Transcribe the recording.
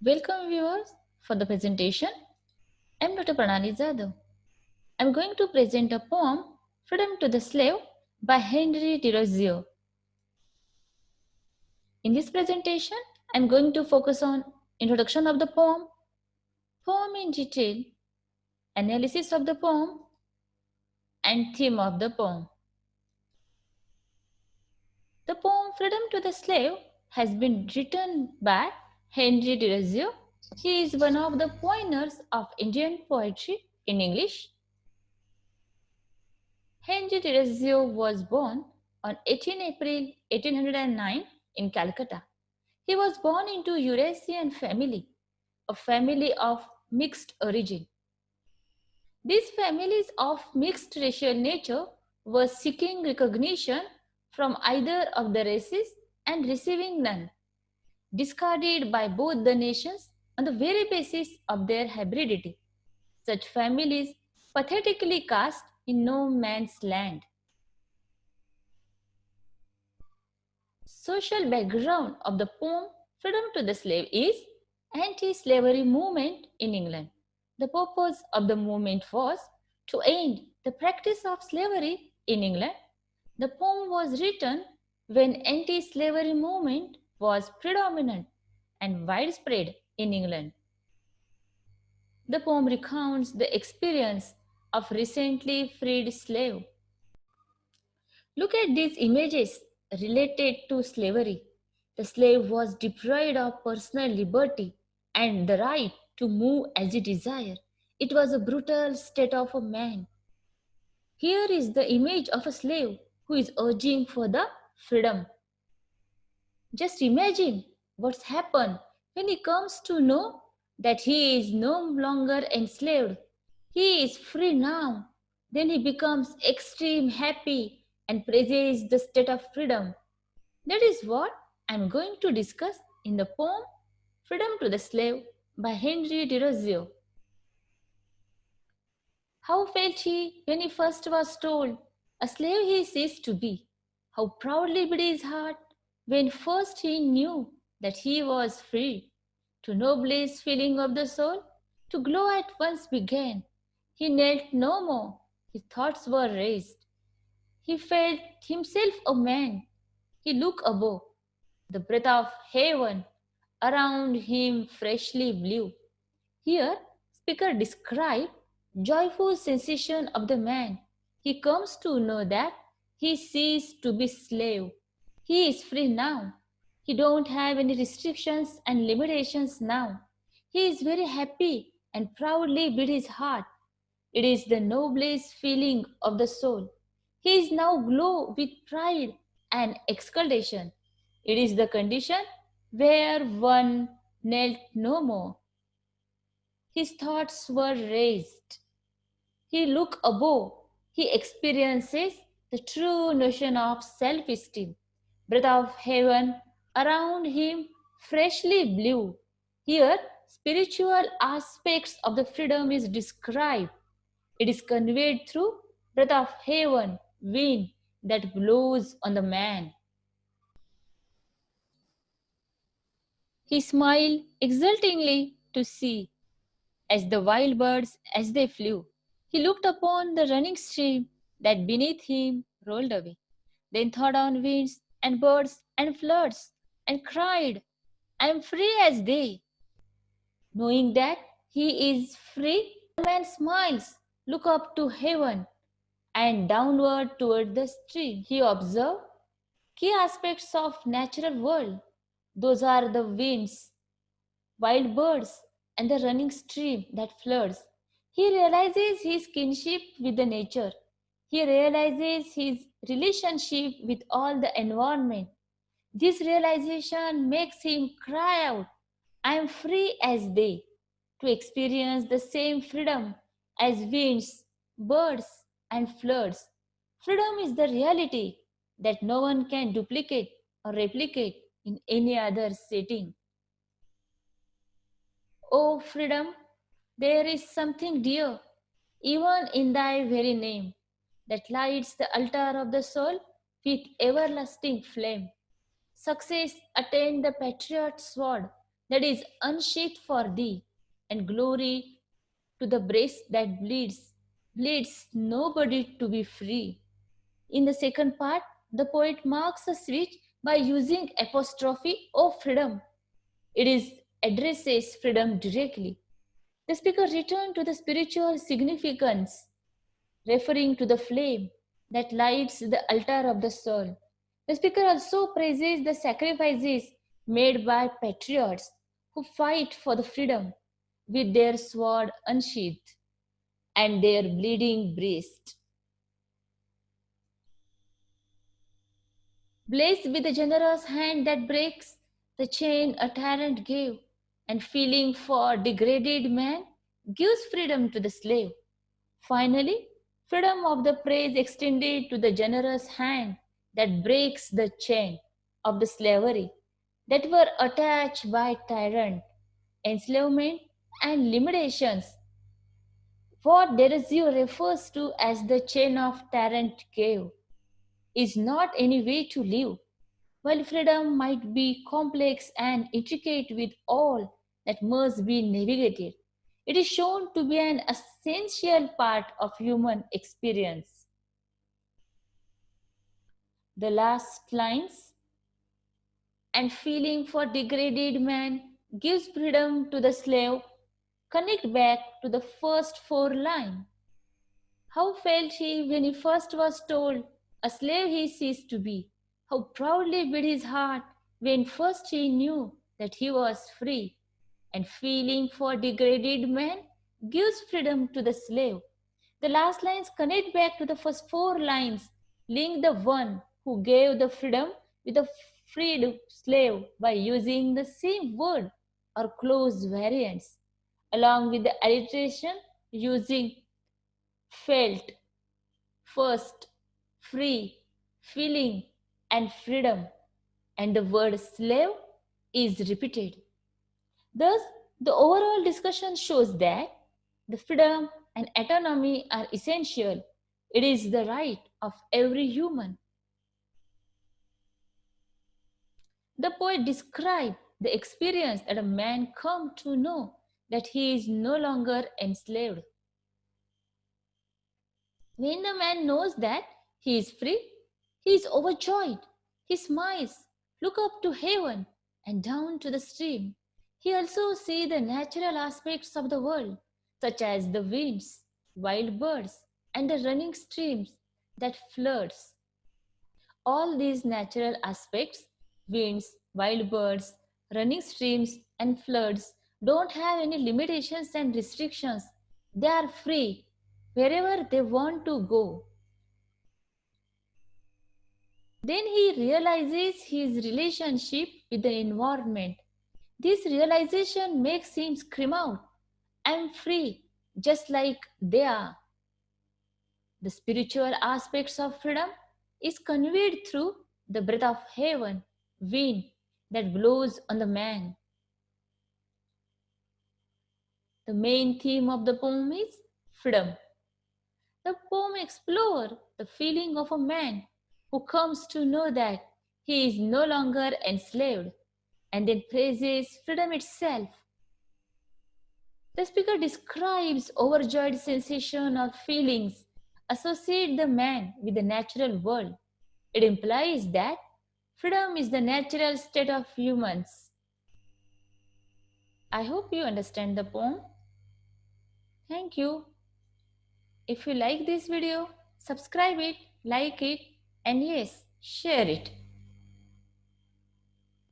Welcome viewers for the presentation. I am Dr. Pranali Jadhav. I am going to present a poem Freedom to the Slave by Henry Thoreau. In this presentation, I am going to focus on introduction of the poem in detail, analysis of the poem, and theme of the poem. The poem Freedom to the Slave has been written by Henry Thoreau. He is one of the pioneers of Indian poetry in English. Henry Thoreau was born on 18 April 1809 in Calcutta. He was born into Eurasian family, a family of mixed origin. These families of mixed racial nature were seeking recognition from either of the races and receiving none, discarded by both the nations on the very basis of their hybridity. Such families pathetically cast in no man's land. Social background of the poem Freedom to the Slave is anti-slavery movement in England. The purpose of the movement was to end the practice of slavery in England. The poem was written when anti-slavery movement was predominant and widespread in England. The poem recounts the experience of recently freed slave. Look at these images related to slavery. The slave was deprived of personal liberty and the right to move as he desired. It was a brutal state of a man. Here is the image of a slave who is urging for the freedom. Just imagine what's happened when he comes to know that he is no longer enslaved. He is free now. Then he becomes extreme happy and praises the state of freedom. That is what I am going to discuss in the poem Freedom to the Slave by Henry Thoreau. How felt he when he first was told, a slave he ceased to be? How proudly beat his heart when first he knew that he was free. To noblest feeling of the soul, to glow at once began. He knelt no more, his thoughts were raised. He felt himself a man. He looked above. The breath of heaven around him freshly blew. Here, speaker described joyful sensation of the man. He comes to know that he ceased to be slave. He is free now. He don't have any restrictions and limitations now. He is very happy and proudly beat his heart. It is the noblest feeling of the soul. He is now glow with pride and exultation. It is the condition where one knelt no more. His thoughts were raised. He looked above. He experiences the true notion of self-esteem. Breath of heaven around him freshly blew. Here, spiritual aspects of the freedom is described. It is conveyed through breath of heaven, wind that blows on the man. He smiled exultingly to see as the wild birds as they flew. He looked upon the running stream that beneath him rolled away, then thought on winds and birds and floods, and cried, I am free as they. Knowing that he is free, the man smiles, look up to heaven and downward toward the stream. He observed key aspects of natural world. Those are the winds, wild birds, and the running stream that floods. He realizes his kinship with the nature. He realizes his relationship with all the environment. This realization makes him cry out, I am free as they, to experience the same freedom as winds, birds, and floods. Freedom is the reality that no one can duplicate or replicate in any other setting. O freedom, there is something dear, even in thy very name, that lights the altar of the soul with everlasting flame. Success attained the patriot's sword, that is unsheathed for thee, and glory to the breast that bleeds nobody to be free. In the second part, the poet marks a switch by using apostrophe of freedom. It is addresses freedom directly. The speaker returned to the spiritual significance, referring to the flame that lights the altar of the soul. The speaker also praises the sacrifices made by patriots who fight for the freedom with their sword unsheathed and their bleeding breast. Blessed be the generous hand that breaks the chain a tyrant gave, and feeling for degraded man gives freedom to the slave. Finally, freedom of the praise extended to the generous hand that breaks the chain of the slavery that were attached by tyrant, enslavement, and limitations. What Derezio refers to as the chain of tyrant gave is not any way to live. While freedom might be complex and intricate with all that must be navigated, it is shown to be an essential part of human experience. The last lines, and feeling for degraded man gives freedom to the slave, connect back to the first four lines. How felt he when he first was told, a slave he ceased to be? How proudly beat his heart when first he knew that he was free? And feeling for degraded man gives freedom to the slave. The last lines connect back to the first four lines, link the one who gave the freedom with the freed slave by using the same word or close variants, along with the alliteration using felt, first, free, feeling, and freedom, and the word slave is repeated. Thus, the overall discussion shows that the freedom and autonomy are essential. It is the right of every human. The poet described the experience that a man come to know that he is no longer enslaved. When the man knows that he is free, he is overjoyed. He smiles, look up to heaven and down to the stream. He also sees the natural aspects of the world, such as the winds, wild birds, and the running streams that floods. All these natural aspects, winds, wild birds, running streams, and floods, don't have any limitations and restrictions. They are free wherever they want to go. Then he realizes his relationship with the environment. This realization makes him scream out, I'm free, just like they are. The spiritual aspects of freedom is conveyed through the breath of heaven, wind that blows on the man. The main theme of the poem is freedom. The poem explores the feeling of a man who comes to know that he is no longer enslaved and then praises freedom itself. The speaker describes overjoyed sensation or feelings associate the man with the natural world. It implies that freedom is the natural state of humans. I hope you understand the poem. Thank you. If you like this video, subscribe it, like it, and yes, share it.